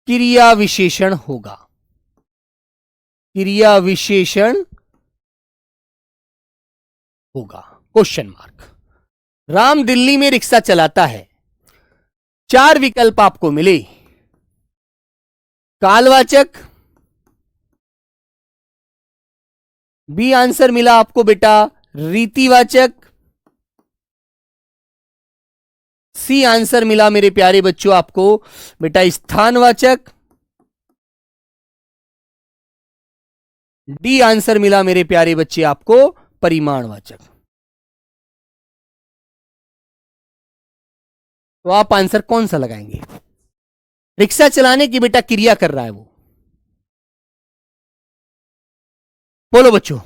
क्रिया विशेषण होगा? क्रिया विशेषण होगा क्वेश्चन मार्क। राम दिल्ली में रिक्शा चलाता है, चार विकल्प आपको मिले। कालवाचक, बी आंसर मिला आपको बेटा रीतिवाचक। सी आंसर मिला मेरे प्यारे बच्चों आपको बेटा स्थानवाचक। डी आंसर मिला मेरे प्यारे बच्चे आपको परिमाणवाचक। तो आप आंसर कौन सा लगाएंगे? रिक्शा चलाने की बेटा क्रिया कर रहा है वो। बोलो बच्चों।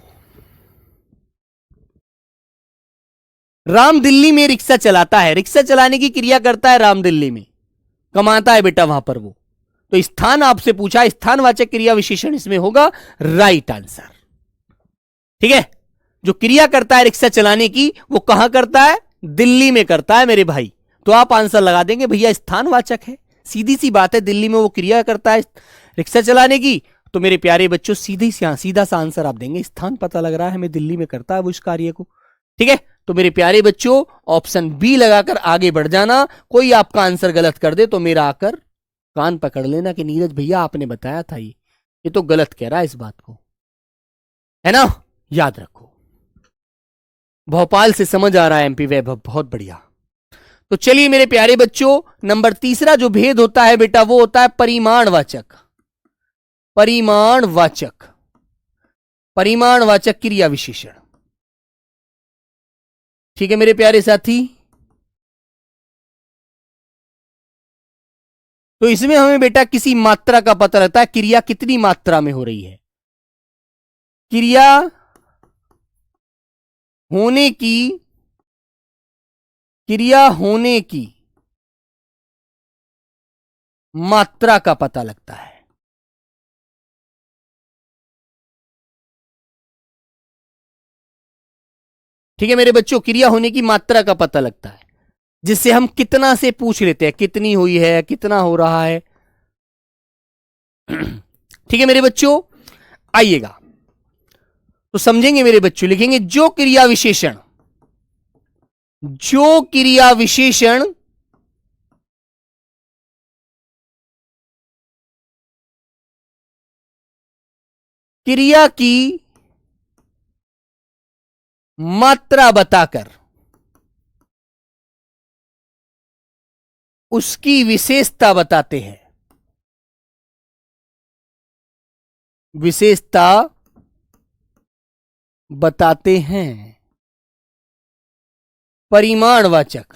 राम दिल्ली में रिक्शा चलाता है, रिक्शा चलाने की क्रिया करता है राम दिल्ली में, कमाता है बेटा वहां पर वो। तो स्थान आपसे पूछा, स्थानवाचक क्रिया विशेषण इसमें होगा राइट आंसर। ठीक है, जो क्रिया करता है रिक्शा चलाने की वो कहां करता है? दिल्ली में करता है मेरे भाई। तो आप आंसर लगा देंगे भैया स्थानवाचक है, सीधी सी बात है, दिल्ली में वो क्रिया करता है रिक्शा चलाने की। तो मेरे प्यारे बच्चों सीधा सा आंसर आप देंगे स्थान पता लग रहा है हमें, दिल्ली में करता है वो इस कार्य को। ठीक है, तो मेरे प्यारे बच्चों ऑप्शन बी लगाकर आगे बढ़ जाना। कोई आपका आंसर गलत कर दे तो मेरा आकर कान पकड़ लेना कि नीरज भैया आपने बताया था ये तो गलत कह रहा है इस बात को, है ना? याद रखो। भोपाल से समझ आ रहा है एमपी वैभव, बहुत बढ़िया। तो चलिए मेरे प्यारे बच्चों, नंबर तीसरा जो भेद होता है बेटा वो होता है परिमाणवाचक। परिमाणवाचक, परिमाणवाचक क्रिया विशेषण। ठीक है मेरे प्यारे साथी, तो इसमें हमें बेटा किसी मात्रा का पता लगता है, क्रिया कितनी मात्रा में हो रही है। क्रिया होने की, क्रिया होने की मात्रा का पता लगता है। ठीक है मेरे बच्चों, क्रिया होने की मात्रा का पता लगता है, जिससे हम कितना से पूछ लेते हैं, कितनी हुई है, कितना हो रहा है। ठीक है मेरे बच्चों, आइएगा तो समझेंगे मेरे बच्चों। लिखेंगे जो क्रिया विशेषण, जो क्रिया विशेषण क्रिया की मात्रा बताकर उसकी विशेषता बताते हैं, विशेषता बताते हैं, परिमाणवाचक।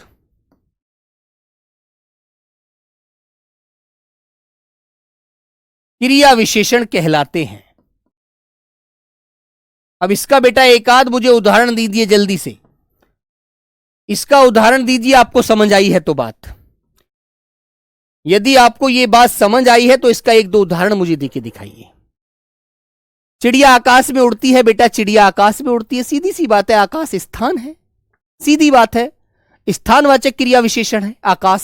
क्रिया विशेषण कहलाते हैं। अब इसका बेटा एक आध मुझे उदाहरण दीजिए जल्दी से, इसका उदाहरण दीजिए, आपको समझ आई है तो बात। यदि आपको यह बात समझ आई है तो इसका एक दो उदाहरण मुझे देके दिखाइए। चिड़िया आकाश में उड़ती है बेटा, चिड़िया आकाश में उड़ती है, सीधी सी बात है, आकाश स्थान है, सीधी बात है, स्थानवाचक क्रिया विशेषण है आकाश,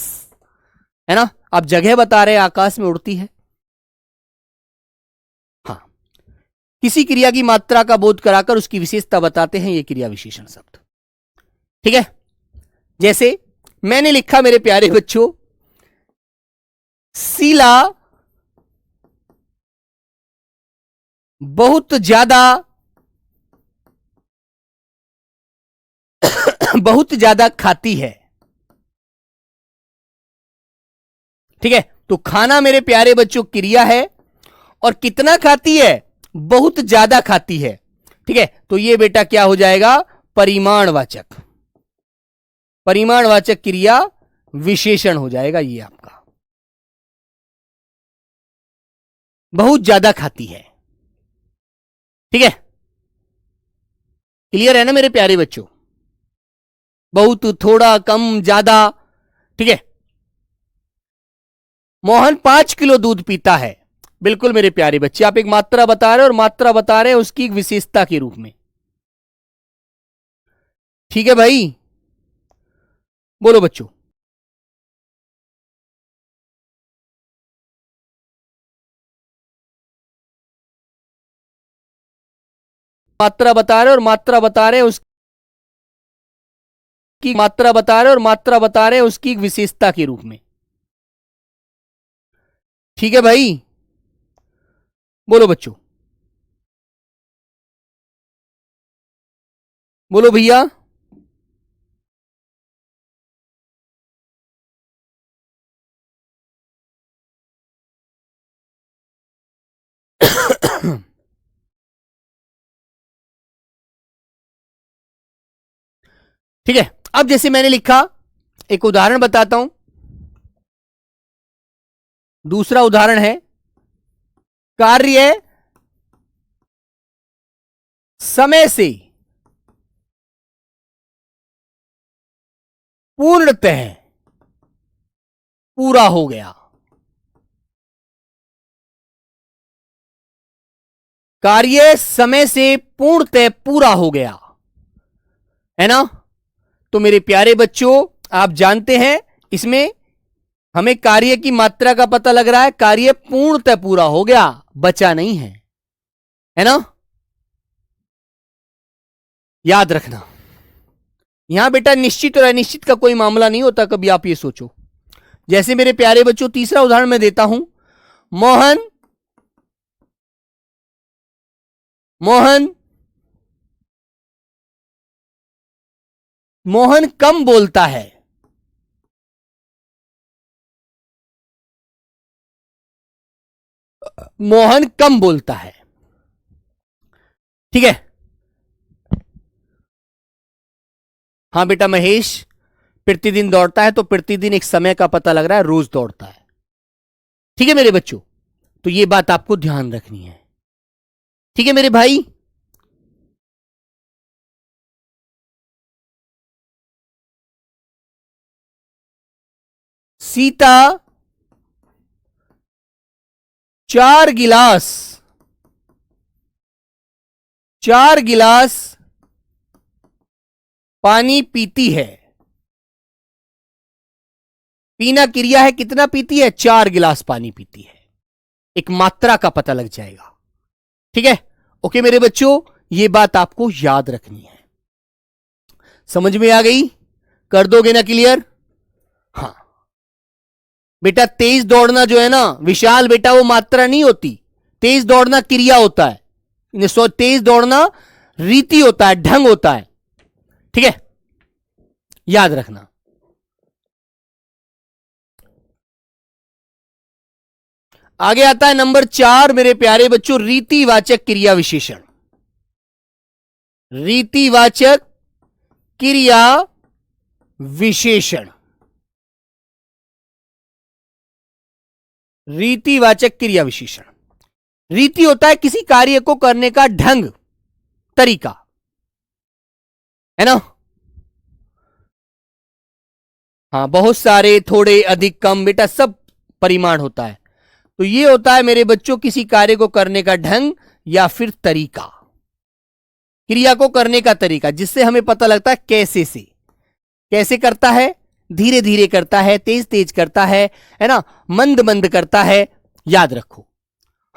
है ना? आप जगह बता रहे हैं आकाश में उड़ती है। हाँ, किसी क्रिया की मात्रा का बोध कराकर उसकी विशेषता बताते हैं ये क्रिया विशेषण शब्द। ठीक है, जैसे मैंने लिखा मेरे प्यारे बच्चों, शीला बहुत ज्यादा बहुत ज्यादा खाती है। ठीक है, तो खाना मेरे प्यारे बच्चों क्रिया है, और कितना खाती है? बहुत ज्यादा खाती है। ठीक है, तो ये बेटा क्या हो जाएगा? परिमाणवाचक, परिमाणवाचक क्रिया विशेषण हो जाएगा ये आपका। बहुत ज्यादा खाती है। ठीक है, क्लियर है ना मेरे प्यारे बच्चों? बहुत, थोड़ा, कम, ज्यादा। ठीक है, मोहन 5 किलो दूध पीता है। बिल्कुल मेरे प्यारे बच्चे, आप एक मात्रा बता रहे हैं, और मात्रा बता रहे हैं उसकी एक विशेषता के रूप में। ठीक है भाई, बोलो बच्चों। मात्रा बता रहे हैं, और मात्रा बता रहे हैं उसकी, मात्रा बता रहे हैं, और मात्रा बता रहे हैं उसकी एक विशेषता के रूप में। ठीक है भाई, बोलो बच्चों। बोलो भैया। ठीक है, अब जैसे मैंने लिखा, एक उदाहरण बताता हूं। दूसरा उदाहरण है, कार्य समय से पूर्णतः पूरा हो गया। कार्य समय से पूर्णतः पूरा हो गया, है ना। तो मेरे प्यारे बच्चों, आप जानते हैं इसमें हमें कार्य की मात्रा का पता लग रहा है। कार्य पूर्णतः पूरा हो गया, बचा नहीं है ना। याद रखना, यहां बेटा निश्चित और अनिश्चित का कोई मामला नहीं होता। कभी आप ये सोचो, जैसे मेरे प्यारे बच्चों तीसरा उदाहरण मैं देता हूं। मोहन मोहन मोहन कम बोलता है। मोहन कम बोलता है, ठीक है। हाँ बेटा महेश, प्रतिदिन दौड़ता है, तो प्रतिदिन एक समय का पता लग रहा है, रोज दौड़ता है। ठीक है मेरे बच्चों, तो ये बात आपको ध्यान रखनी है। ठीक है मेरे भाई। सीता 4 गिलास 4 गिलास पानी पीती है। पीना क्रिया है, कितना पीती है? 4 गिलास पानी पीती है। एक मात्रा का पता लग जाएगा, ठीक है। ओके मेरे बच्चों, यह बात आपको याद रखनी है। समझ में आ गई? कर दोगे ना क्लियर? हाँ बेटा, तेज दौड़ना जो है ना विशाल बेटा, वो मात्रा नहीं होती। तेज दौड़ना क्रिया होता है, तेज दौड़ना रीति होता है, ढंग होता है, ठीक है, याद रखना। आगे आता है नंबर 4 मेरे प्यारे बच्चों, रीतिवाचक क्रिया विशेषण। रीतिवाचक क्रिया विशेषण। रीतिवाचक क्रिया विशेषण, रीति होता है किसी कार्य को करने का ढंग, तरीका, है ना। हाँ, बहुत सारे, थोड़े, अधिक, कम बेटा सब परिमाण होता है। तो ये होता है मेरे बच्चों किसी कार्य को करने का ढंग या फिर तरीका, क्रिया को करने का तरीका, जिससे हमें पता लगता है कैसे से। कैसे करता है? धीरे धीरे करता है, तेज तेज करता है ना, मंद मंद करता है, याद रखो।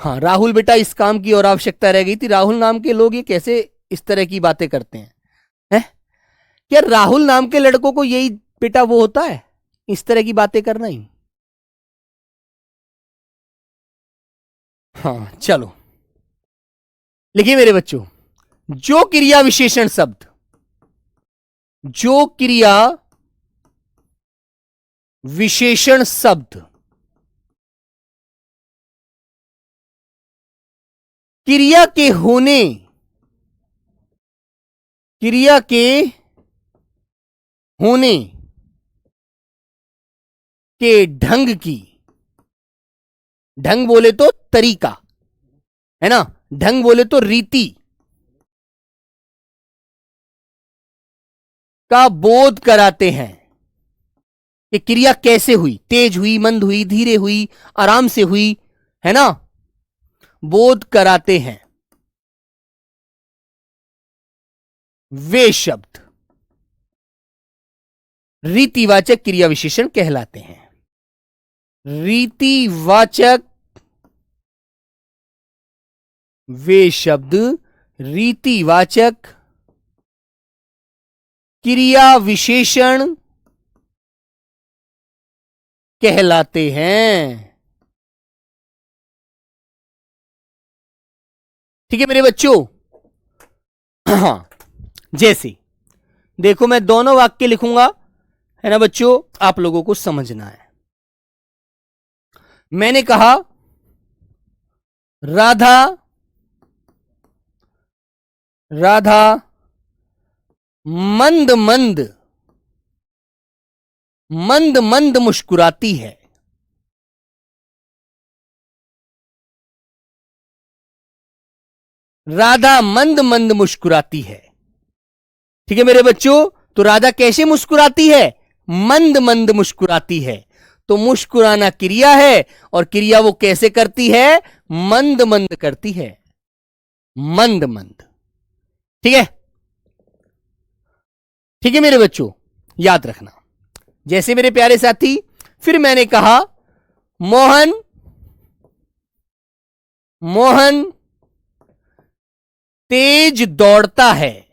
हाँ राहुल बेटा, इस काम की और आवश्यकता रह गई थी। राहुल नाम के लोग ये कैसे इस तरह की बातें करते हैं? क्या राहुल नाम के लड़कों को यही बेटा वो होता है, इस तरह की बातें करना ही? हाँ चलो लिखिए मेरे बच्चों, जो क्रिया विशेषण शब्द, जो क्रिया विशेषण शब्द क्रिया के होने, क्रिया के होने के ढंग की, ढंग बोले तो तरीका, है ना, ढंग बोले तो रीति का बोध कराते हैं कि क्रिया कैसे हुई, तेज हुई, मंद हुई, धीरे हुई, आराम से हुई, है ना, बोध कराते हैं, वे शब्द रीतिवाचक क्रिया विशेषण कहलाते हैं। रीतिवाचक, वे शब्द रीतिवाचक क्रिया विशेषण कहलाते हैं। ठीक है मेरे बच्चों। हाँ, जैसे देखो मैं दोनों वाक्य लिखूंगा, है ना बच्चों, आप लोगों को समझना है। मैंने कहा राधा राधा मंद मंद मंद मंद मुस्कुराती है। राधा मंद मंद मुस्कुराती है। ठीक है मेरे बच्चों, तो राधा कैसे मुस्कुराती है? मंद मंद मुस्कुराती है। तो मुस्कुराना क्रिया है, और क्रिया वो कैसे करती है? मंद मंद करती है, मंद मंद। ठीक है, ठीक है मेरे बच्चों, याद रखना। जैसे मेरे प्यारे साथी, फिर मैंने कहा मोहन मोहन तेज दौड़ता है।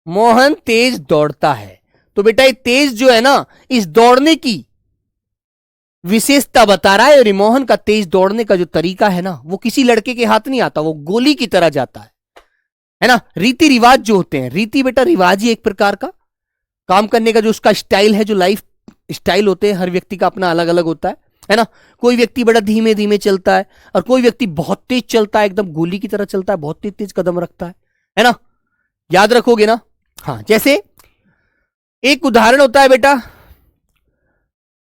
मोहन तेज दौड़ता है। तो बेटा ये तेज जो है ना, इस दौड़ने की विशेषता बता रहा है। और मोहन का तेज दौड़ने का जो तरीका है ना, वो किसी लड़के के हाथ नहीं आता, वो गोली की तरह जाता है ना। रीति रिवाज जो होते हैं, रीति बेटा रिवाज ही एक प्रकार का काम करने का जो उसका स्टाइल है, जो लाइफ स्टाइल होते हैं, हर व्यक्ति का अपना अलग अलग होता है ना। कोई व्यक्ति बड़ा धीमे धीमे चलता है, और कोई व्यक्ति बहुत तेज चलता है, एकदम गोली की तरह चलता है, बहुत तेज तेज कदम रखता है ना। याद रखोगे ना? हाँ, जैसे एक उदाहरण होता है बेटा,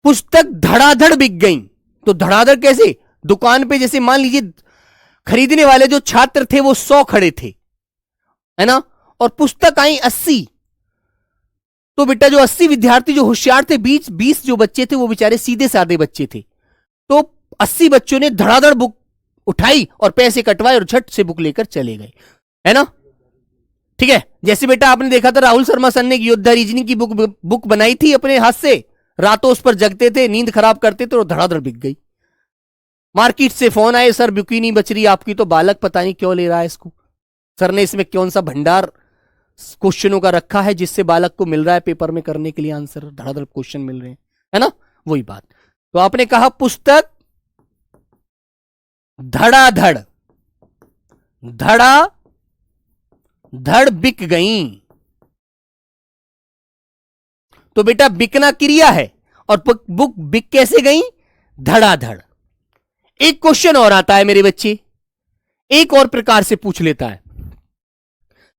पुस्तक धड़ाधड़ बिक गई। तो धड़ाधड़ कैसे? दुकान पे जैसे मान लीजिए खरीदने वाले जो छात्र थे वो 100 खड़े थे, है ना, और पुस्तक आई 80। तो बेटा जो 80 विद्यार्थी जो होशियार थे, 20 जो बच्चे थे वो बेचारे सीधे साधे बच्चे थे। तो 80 बच्चों ने धड़ाधड़ बुक उठाई और पैसे कटवाए और झट से बुक लेकर चले गए, है ना। ठीक है, जैसे बेटा आपने देखा था राहुल शर्मा सर ने योद्धा रीजनिंग की बुक बनाई थी अपने हाथ से, रातों उस पर जगते थे, नींद खराब करते थे, और धड़ाधड़ बिक गई। मार्केट से फोन आए, सर बुक ही नहीं बच रही आपकी, तो बालक पता नहीं क्यों ले रहा है इसको, सर ने इसमें कौन सा भंडार क्वेश्चनों का रखा है जिससे बालक को मिल रहा है पेपर में करने के लिए आंसर, धड़ाधड़ क्वेश्चन मिल रहे हैं, है ना। वही बात। तो आपने कहा पुस्तक धड़ाधड़ धड़ा धड़ बिक गई। तो बेटा बिकना क्रिया है, और बुक बिक कैसे गई? धड़ाधड़। एक क्वेश्चन और आता है मेरे बच्चे, एक और प्रकार से पूछ लेता है,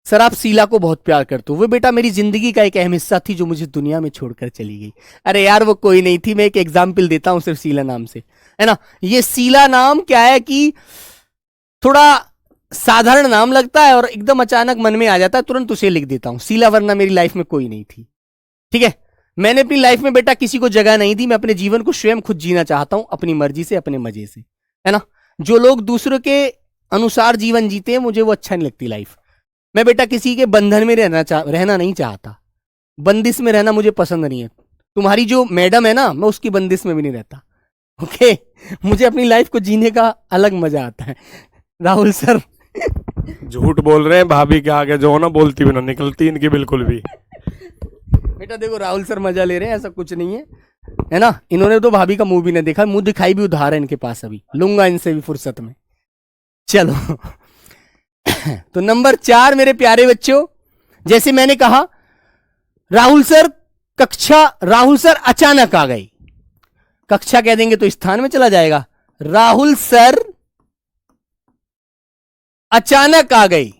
सर आप शीला को बहुत प्यार करते हो। वो बेटा मेरी जिंदगी का एक अहम हिस्सा थी जो मुझे दुनिया में छोड़कर चली गई। अरे यार वो कोई नहीं थी, मैं एक एग्जाम्पल देता हूं सिर्फ शीला नाम से, है ना। ये शीला नाम क्या है कि थोड़ा साधारण नाम लगता है और एकदम अचानक मन में आ जाता है, तुरंत उसे लिख देता हूं शीला, वरना मेरी लाइफ में कोई नहीं थी। ठीक है, मैंने अपनी लाइफ में बेटा किसी को जगह नहीं दी, मैं अपने जीवन को स्वयं खुद जीना चाहता हूं, अपनी मर्जी से, अपने मजे से, है ना। जो लोग दूसरों के अनुसार जीवन जीते हैं, मुझे वो अच्छा नहीं लगती लाइफ। मैं बेटा किसी के बंधन में रहना नहीं चाहता, बंदिश में रहना मुझे पसंद नहीं है। तुम्हारी जो मैडम है ना, मैं उसकी बंदिश में भी नहीं रहता। ओके, मुझे अपनी लाइफ को जीने का अलग मजा आता है। राहुल सर झूठ बोल रहे हैं, भाभी के आगे जो ना बोलती भी ना निकलती इनकी बिल्कुल भी। बेटा देखो राहुल सर मजा ले रहे हैं, ऐसा कुछ नहीं है ना। इन्होंने तो भाभी का मुंह भी नहीं देखा, मुंह दिखाई भी उधार है इनके पास, अभी लूंगा इनसे भी फुर्सत में। चलो तो नंबर 4 मेरे प्यारे बच्चों, जैसे मैंने कहा राहुल सर अचानक आ गई। कक्षा कह देंगे तो स्थान में चला जाएगा। राहुल सर अचानक आ गई,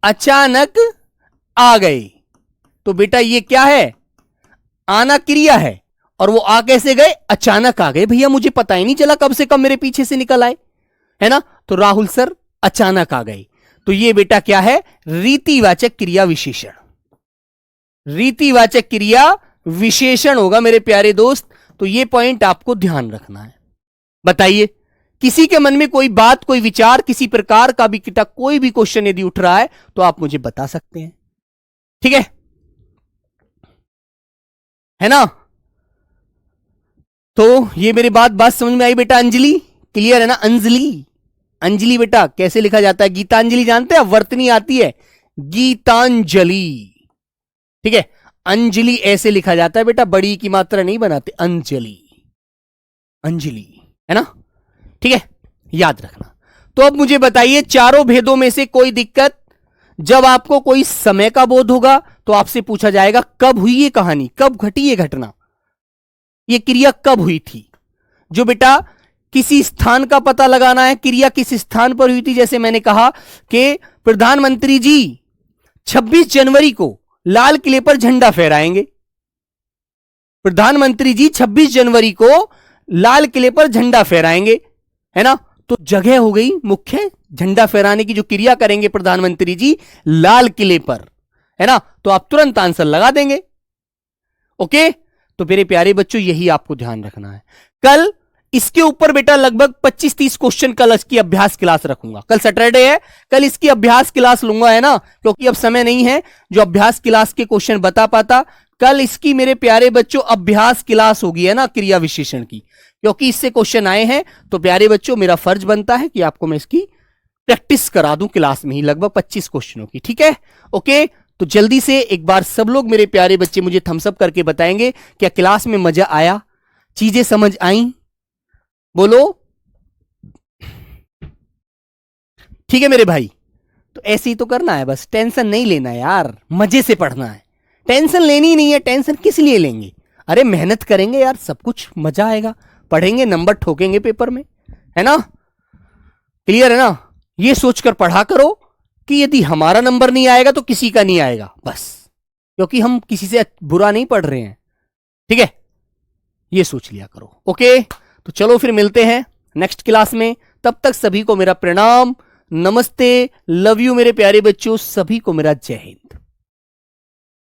अचानक आ गई। तो बेटा ये क्या है? आना क्रिया है, और वो आ कैसे गए? अचानक आ गए। भैया मुझे पता ही नहीं चला कब से कब मेरे पीछे से निकल आए, है ना। तो राहुल सर अचानक आ गए। तो ये बेटा क्या है? रीतिवाचक क्रिया विशेषण। रीतिवाचक क्रिया विशेषण होगा मेरे प्यारे दोस्त। तो ये पॉइंट आपको ध्यान रखना है। बताइए, किसी के मन में कोई बात, कोई विचार, किसी प्रकार का भी कोई भी क्वेश्चन यदि उठ रहा है तो आप मुझे बता सकते हैं, ठीक है ना। तो ये मेरी बात समझ में आई बेटा? अंजलि क्लियर है ना? अंजलि बेटा कैसे लिखा जाता है? गीतांजलि जानते हैं? वर्तनी आती है गीतांजलि, ठीक है। अंजलि ऐसे लिखा जाता है बेटा, बड़ी की मात्रा नहीं बनाते, अंजलि है ना, ठीक है, याद रखना। तो अब मुझे बताइए, चारों भेदों में से कोई दिक्कत? जब आपको कोई समय का बोध होगा तो आपसे पूछा जाएगा कब हुई ये कहानी, कब घटी ये घटना, ये क्रिया कब हुई थी। जो बेटा किसी स्थान का पता लगाना है, क्रिया किस स्थान पर हुई थी, जैसे मैंने कहा कि प्रधानमंत्री जी 26 जनवरी को लाल किले पर झंडा फहराएंगे। प्रधानमंत्री जी 26 जनवरी को लाल किले पर झंडा फहराएंगे, है ना। तो जगह हो गई मुख्य, झंडा फहराने की जो क्रिया करेंगे प्रधानमंत्री जी लाल किले पर, है ना। तो आप तुरंत आंसर लगा देंगे। ओके, तो मेरे प्यारे बच्चों यही आपको ध्यान रखना है। कल इसके ऊपर बेटा लगभग 25-30 क्वेश्चन कल इसकी अभ्यास क्लास रखूंगा। कल सैटरडे है, कल इसकी अभ्यास क्लास लूंगा, है ना, क्योंकि अब समय नहीं है जो अभ्यास क्लास के क्वेश्चन बता पाता। कल इसकी मेरे प्यारे बच्चों अभ्यास क्लास होगी, है ना, क्रिया विशेषण की, क्योंकि इससे क्वेश्चन आए हैं। तो प्यारे बच्चों मेरा फर्ज बनता है कि आपको मैं इसकी प्रैक्टिस करा दूं क्लास में ही, लगभग 25 क्वेश्चनों की। ठीक है, ओके। तो जल्दी से एक बार सब लोग मेरे प्यारे बच्चे मुझे थम्स अप करके बताएंगे क्या क्लास में मजा आया, चीजें समझ आई, बोलो। ठीक है मेरे भाई, तो ऐसे ही तो करना है, बस टेंशन नहीं लेना यार, मजे से पढ़ना है, टेंशन लेनी नहीं है। टेंशन किस लिए लेंगे, अरे मेहनत करेंगे यार, सब कुछ मजा आएगा, पढ़ेंगे नंबर ठोकेंगे पेपर में, है ना। क्लियर है ना। ये सोचकर पढ़ा करो कि यदि हमारा नंबर नहीं आएगा तो किसी का नहीं आएगा, बस, क्योंकि हम किसी से बुरा नहीं पढ़ रहे हैं। ठीक है, ये सोच लिया करो। ओके, तो चलो फिर मिलते हैं नेक्स्ट क्लास में। तब तक सभी को मेरा प्रणाम, नमस्ते, लव यू मेरे प्यारे बच्चों, सभी को मेरा जय हिंद।